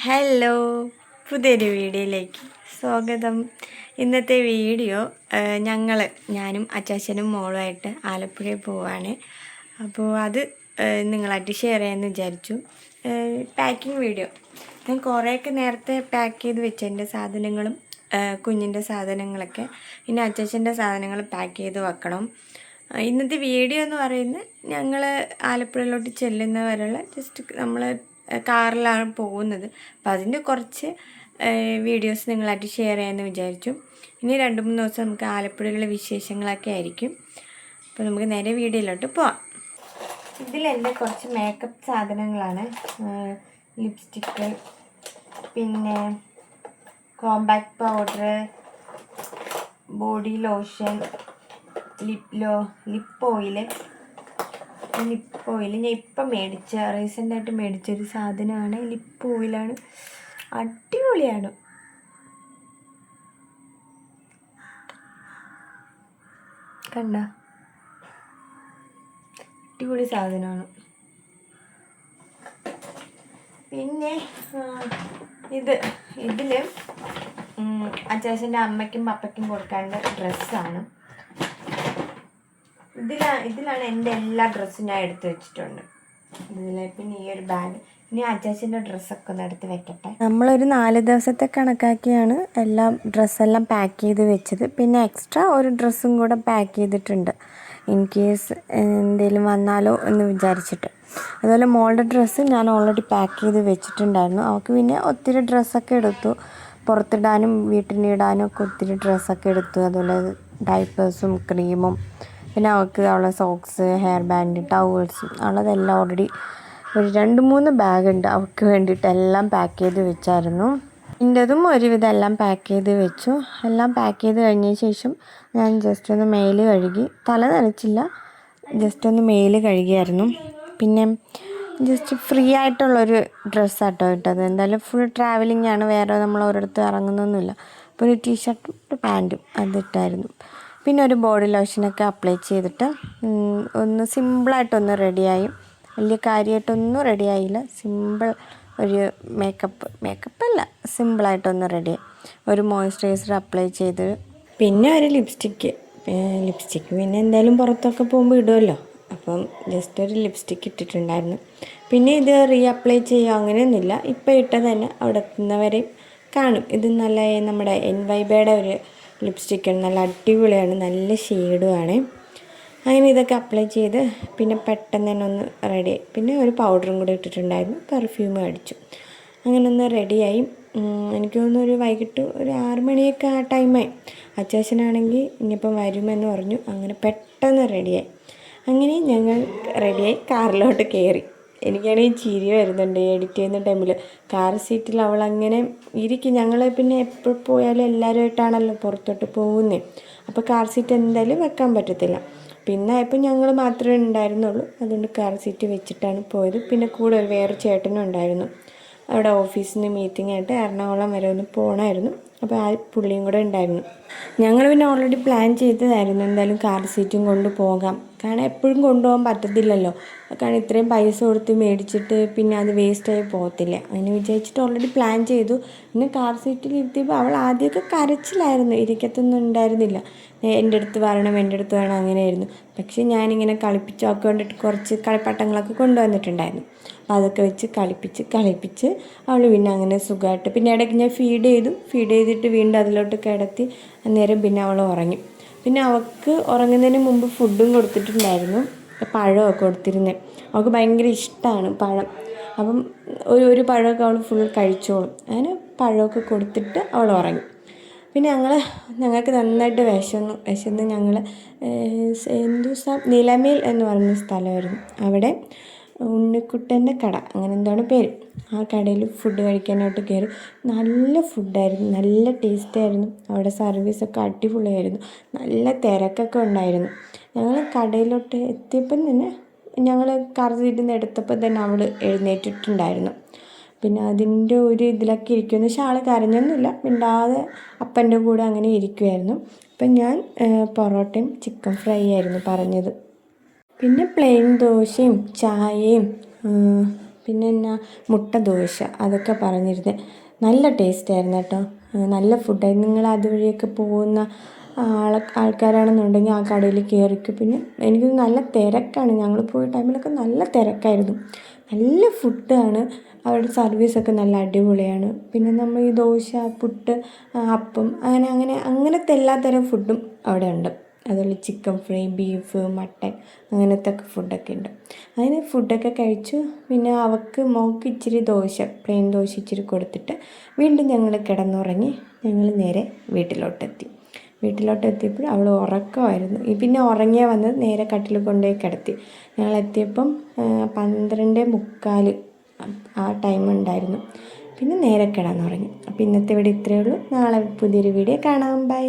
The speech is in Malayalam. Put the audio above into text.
ഹലോ, പുതിയൊരു വീഡിയോയിലേക്ക് സ്വാഗതം. ഇന്നത്തെ വീഡിയോ ഞാനും അച്ചാച്ചനും മോളുമായിട്ട് ആലപ്പുഴയിൽ പോവാണ്. അപ്പോൾ അത് നിങ്ങളായിട്ട് ഷെയർ ചെയ്യാമെന്ന് വിചാരിച്ചു. പാക്കിംഗ് വീഡിയോ ഞാൻ കുറേയൊക്കെ നേരത്തെ പാക്ക് ചെയ്ത് വെച്ച എൻ്റെ സാധനങ്ങളും കുഞ്ഞിൻ്റെ സാധനങ്ങളൊക്കെ ഇനി അച്ചാച്ചൻ്റെ സാധനങ്ങൾ പാക്ക് ചെയ്ത് വെക്കണം. ഇന്നത്തെ വീഡിയോ എന്ന് പറയുന്നത് ഞങ്ങൾ ആലപ്പുഴയിലോട്ട് ചെല്ലുന്നവരെയുള്ള ജസ്റ്റ് നമ്മൾ കാറിലാണ് പോകുന്നത്. അപ്പോൾ അതിൻ്റെ കുറച്ച് വീഡിയോസ് നിങ്ങളായിട്ട് ഷെയർ ചെയ്യാമെന്ന് വിചാരിച്ചു. ഇനി 2-3 ദിവസം നമുക്ക് ആലപ്പുഴയിലുള്ള വിശേഷങ്ങളൊക്കെ ആയിരിക്കും. അപ്പോൾ നമുക്ക് നേരെ വീഡിയോയിലോട്ട് പോവാം. ഇതിലെൻ്റെ കുറച്ച് മേക്കപ്പ് സാധനങ്ങളാണ്. ലിപ്സ്റ്റിക്ക്, പിന്നെ compact powder, body lotion, lip oil ഞാൻ ഇപ്പം റീസെൻ്റായിട്ട് മേടിച്ചൊരു സാധനമാണ്. ലിപ്പ് ഓയിലാണ്, അടിപൊളിയാണ്. കണ്ട, അടിപൊളി സാധനമാണ്. പിന്നെ ഇതിൽ അച്ചാച്ചൻ്റെ അമ്മയ്ക്കും പപ്പയ്ക്കും കൊടുക്കേണ്ട ഡ്രസ്സാണ്. ഇതിലാണ് എൻ്റെ എല്ലാ ഡ്രസ്സും ഞാൻ എടുത്ത് വെച്ചിട്ടുണ്ട്. പിന്നെ ഈ ഒരു ബാഗ്. ഇനി അച്ചാച്ചൻ്റെ ഡ്രസ്സൊക്കെ ഒന്ന് എടുത്ത് വെക്കട്ടെ. നമ്മളൊരു 4 ദിവസത്തെ കണക്കാക്കിയാണ് ഡ്രസ്സെല്ലാം പാക്ക് ചെയ്ത് വെച്ചത്. പിന്നെ എക്സ്ട്രാ ഒരു ഡ്രസ്സും കൂടെ പാക്ക് ചെയ്തിട്ടുണ്ട്, ഇൻ കേസ് എന്തെങ്കിലും വന്നാലോ എന്ന് വിചാരിച്ചിട്ട്. അതുപോലെ മോളുടെ ഡ്രസ്സ് ഞാൻ ഓൾറെഡി പാക്ക് ചെയ്ത് വെച്ചിട്ടുണ്ടായിരുന്നു. അവൾക്ക് പിന്നെ ഒത്തിരി ഡ്രസ്സൊക്കെ എടുത്തു, പുറത്തിടാനും വീട്ടിലിടാനും ഒക്കെ ഒത്തിരി ഡ്രസ്സൊക്കെ എടുത്തു. അതുപോലെ ഡൈപ്പേഴ്സും ക്രീമും, പിന്നെ അവളെ സോക്സ്, ഹെയർ ബാൻഡ്, ടവൽസും അവളതെല്ലാം ഓൾറെഡി ഒരു 2-3 ബാഗുണ്ട് അവൾക്ക് വേണ്ടിയിട്ട് എല്ലാം പാക്ക് ചെയ്ത് വെച്ചായിരുന്നു. എൻ്റെതും ഒരുവിധം എല്ലാം പാക്ക് ചെയ്ത് വെച്ചു. എല്ലാം പാക്ക് ചെയ്ത് കഴിഞ്ഞ ശേഷം ഞാൻ ജസ്റ്റ് ഒന്ന് മേല് കഴുകി, തല നനച്ചില്ല, ജസ്റ്റ് ഒന്ന് മേല് കഴുകിയായിരുന്നു. പിന്നെ ജസ്റ്റ് ഫ്രീ ആയിട്ടുള്ളൊരു ഡ്രസ്സാട്ടോ ഇട്ടത്. എന്തായാലും ഫുൾ ട്രാവലിംഗ് ആണ്, വേറെ നമ്മൾ ഒരിടത്ത് ഇറങ്ങുന്നൊന്നുമില്ല. അപ്പോൾ ഒരു ടീഷർട്ടും ഒരു പാൻറ്റും അതിട്ടായിരുന്നു. പിന്നെ ഒരു ബോഡി ലോഷനൊക്കെ അപ്ലൈ ചെയ്തിട്ട് ഒന്ന് സിമ്പിളായിട്ടൊന്ന് റെഡിയായി. വലിയ കാര്യമായിട്ടൊന്നും റെഡിയായില്ല, സിമ്പിൾ ഒരു മേക്കപ്പല്ല, സിമ്പിളായിട്ടൊന്ന് റെഡിയായി. ഒരു മോയ്സ്ചറൈസർ അപ്ലൈ ചെയ്ത്, പിന്നെ ഒരു ലിപ്സ്റ്റിക്ക് പിന്നെ എന്തായാലും പുറത്തൊക്കെ പോകുമ്പോൾ ഇടുമല്ലോ, അപ്പം ജസ്റ്റ് ഒരു ലിപ്സ്റ്റിക്ക് ഇട്ടിട്ടുണ്ടായിരുന്നു. പിന്നെ ഇത് അപ്ലൈ ചെയ്യുക അങ്ങനെയൊന്നുമില്ല, ഇപ്പം ഇട്ടത് തന്നെ അവിടെ എത്തുന്നവരെ കാണും. ഇത് നല്ല നമ്മുടെ എൻവൈബയുടെ ഒരു ലിപ്സ്റ്റിക്കാണ്, നല്ല അടിപൊളിയാണ്, നല്ല ഷെയ്ഡുമാണ്. അങ്ങനെ ഇതൊക്കെ അപ്ലൈ ചെയ്ത് പിന്നെ പെട്ടെന്ന് തന്നെ ഒന്ന് റെഡിയായി. പിന്നെ ഒരു പൗഡറും കൂടെ ഇട്ടിട്ടുണ്ടായിരുന്നു, പെർഫ്യൂം അടിച്ചു. അങ്ങനെ ഒന്ന് റെഡിയായി. എനിക്ക് തോന്നുന്നു ഒരു വൈകിട്ട് ഒരു 6 മണിയൊക്കെ ആ ടൈമായി. അച്ചാച്ചനാണെങ്കിൽ ഇനിയിപ്പം വരുമെന്ന് പറഞ്ഞു. അങ്ങനെ പെട്ടെന്ന് റെഡിയായി. അങ്ങനെ ഞങ്ങൾ റെഡിയായി കാറിലോട്ട് കയറി. എനിക്കാണെങ്കിൽ ചിരി വരുന്നുണ്ട് എഡിറ്റ് ചെയ്യുന്ന ടൈമിൽ. കാർ സീറ്റിൽ അവളങ്ങനെ ഇരിക്കും. ഞങ്ങൾ പിന്നെ എപ്പോൾ പോയാലും എല്ലാവരുമായിട്ടാണല്ലോ പുറത്തോട്ട് പോകുന്നത്. അപ്പോൾ കാർ സീറ്റ് എന്തായാലും വെക്കാൻ പറ്റത്തില്ല. പിന്നെ ഇപ്പം ഞങ്ങൾ മാത്രമേ ഉണ്ടായിരുന്നുള്ളൂ, അതുകൊണ്ട് കാർ സീറ്റ് വെച്ചിട്ടാണ് പോയത്. പിന്നെ കൂടെ വേറെ ചേട്ടനും ഉണ്ടായിരുന്നു. അവിടെ ഓഫീസിൽ നിന്ന് മീറ്റിംഗ് ആയിട്ട് എറണാകുളം വരെ ഒന്ന് പോകണമായിരുന്നു. അപ്പോൾ ആ പുള്ളിയും കൂടെ ഉണ്ടായിരുന്നു. ഞങ്ങൾ പിന്നെ ഓൾറെഡി പ്ലാൻ ചെയ്തതായിരുന്നു എന്തായാലും കാർ സീറ്റും കൊണ്ട് പോകാം. കാരണം എപ്പോഴും കൊണ്ടുപോകാൻ പറ്റത്തില്ലല്ലോ, കാരണം ഇത്രയും പൈസ കൊടുത്ത് മേടിച്ചിട്ട് പിന്നെ അത് വേസ്റ്റായി പോകത്തില്ല. അങ്ങനെ വിചാരിച്ചിട്ട് ഓൾറെഡി പ്ലാൻ ചെയ്തു. പിന്നെ കാർ സീറ്റിൽ ഇരുത്തിയപ്പോൾ അവൾ ആദ്യമൊക്കെ കരച്ചിലായിരുന്നു, ഇരിക്കത്തൊന്നും ഉണ്ടായിരുന്നില്ല. എൻ്റെ അടുത്ത് വേണം അങ്ങനെയായിരുന്നു. പക്ഷേ ഞാനിങ്ങനെ കളിപ്പിച്ചൊക്കെ കൊണ്ടിട്ട് കുറച്ച് കളിപ്പാട്ടങ്ങളൊക്കെ കൊണ്ടുവന്നിട്ടുണ്ടായിരുന്നു. അപ്പോൾ അതൊക്കെ വെച്ച് കളിപ്പിച്ച് അവൾ പിന്നെ അങ്ങനെ സുഖമായിട്ട്, പിന്നെ ഇടയ്ക്ക് ഞാൻ ഫീഡ് ചെയ്തിട്ട് വീണ്ടും അതിലോട്ട് കിടത്തി. അന്നേരം പിന്നെ അവൾ ഉറങ്ങി. പിന്നെ അവൾക്ക് ഉറങ്ങുന്നതിന് മുമ്പ് ഫുഡും കൊടുത്തിട്ടുണ്ടായിരുന്നു, പഴമൊക്കെ കൊടുത്തിരുന്നത്. അവൾക്ക് ഭയങ്കര ഇഷ്ടമാണ് പഴം. അപ്പം ഒരു പഴമൊക്കെ അവൾ ഫുൾ കഴിച്ചോളും. അങ്ങനെ പഴമൊക്കെ കൊടുത്തിട്ട് അവൾ ഉറങ്ങി. പിന്നെ ഞങ്ങൾക്ക് നന്നായിട്ട് വിശന്ന് ഞങ്ങൾ നിലമേൽ എന്ന് പറയുന്ന സ്ഥലമായിരുന്നു. അവിടെ ഉണ്ണിക്കുട്ടൻ്റെ കട, അങ്ങനെ എന്താണ് പേര്. ആ കടയിൽ ഫുഡ് കഴിക്കാനായിട്ട് കയറി. നല്ല ഫുഡായിരുന്നു, നല്ല ടേസ്റ്റായിരുന്നു. അവിടെ സർവീസൊക്കെ അടിപൊളിയായിരുന്നു, നല്ല തിരക്കൊക്കെ ഉണ്ടായിരുന്നു. ഞങ്ങൾ കടയിലോട്ട് എത്തിയപ്പം തന്നെ ഞങ്ങൾ കാർ സീറ്റിൽ നിന്ന് എടുത്തപ്പോൾ തന്നെ അവൾ എഴുന്നേറ്റിട്ടുണ്ടായിരുന്നു. പിന്നെ അതിൻ്റെ ഒരു ഇതിലൊക്കെ ഇരിക്കുമെന്ന് വെച്ചാൽ ആൾ കരഞ്ഞൊന്നുമില്ല, മിണ്ടാതെ അപ്പൻ്റെ കൂടെ അങ്ങനെ ഇരിക്കുമായിരുന്നു. അപ്പം ഞാൻ പൊറോട്ടയും ചിക്കൻ ഫ്രൈ ആയിരുന്നു പറഞ്ഞത്. പിന്നെ പ്ലെയിൻ ദോശയും ചായയും പിന്നെ എന്നാ മുട്ട ദോശ അതൊക്കെ പറഞ്ഞിരുന്നത്. നല്ല ടേസ്റ്റായിരുന്നു കേട്ടോ. നല്ല ഫുഡായിരുന്നു. നിങ്ങൾ അതുവഴിയൊക്കെ പോകുന്ന ആൾക്കാരാണെന്നുണ്ടെങ്കിൽ ആ കടയിൽ കയറിക്കും. പിന്നെ എനിക്ക് നല്ല തിരക്കാണ്. ഞങ്ങൾ പോയ ടൈമിലൊക്കെ നല്ല തിരക്കായിരുന്നു. നല്ല ഫുഡാണ്. അവരുടെ സർവീസൊക്കെ നല്ല അടിപൊളിയാണ്. പിന്നെ നമ്മൾ ഈ ദോശ, പുട്ട്, അപ്പം അങ്ങനത്തെ എല്ലാത്തരം ഫുഡും അവിടെ ഉണ്ട്. അതുപോലെ ചിക്കൻ ഫ്രൈ, ബീഫ്, മട്ടൻ അങ്ങനത്തെ ഫുഡൊക്കെ ഉണ്ട്. അതിന് ഫുഡൊക്കെ കഴിച്ചു. പിന്നെ മോൾക്ക് ഇച്ചിരി ദോശ, പ്ലെയിൻ ദോശ ഇച്ചിരി കൊടുത്തിട്ട് വീണ്ടും ഞങ്ങൾ കിടന്നുറങ്ങി. ഞങ്ങൾ നേരെ വീട്ടിലോട്ടെത്തിയപ്പോൾ അവൾ ഉറക്കമായിരുന്നു. പിന്നെ ഉറങ്ങിയാൽ വന്നത് നേരെ കട്ടിൽ കൊണ്ടുപോയി കിടത്തി. ഞങ്ങളെത്തിയപ്പം 12:45 ആ ടൈം ഉണ്ടായിരുന്നു. പിന്നെ നേരെ കിടന്നുറങ്ങി. അപ്പോൾ ഇന്നത്തെ വീഡിയോ ഇത്രയേ ഉള്ളൂ. നാളെ പുതിയൊരു വീഡിയോ കാണാം. ബൈ.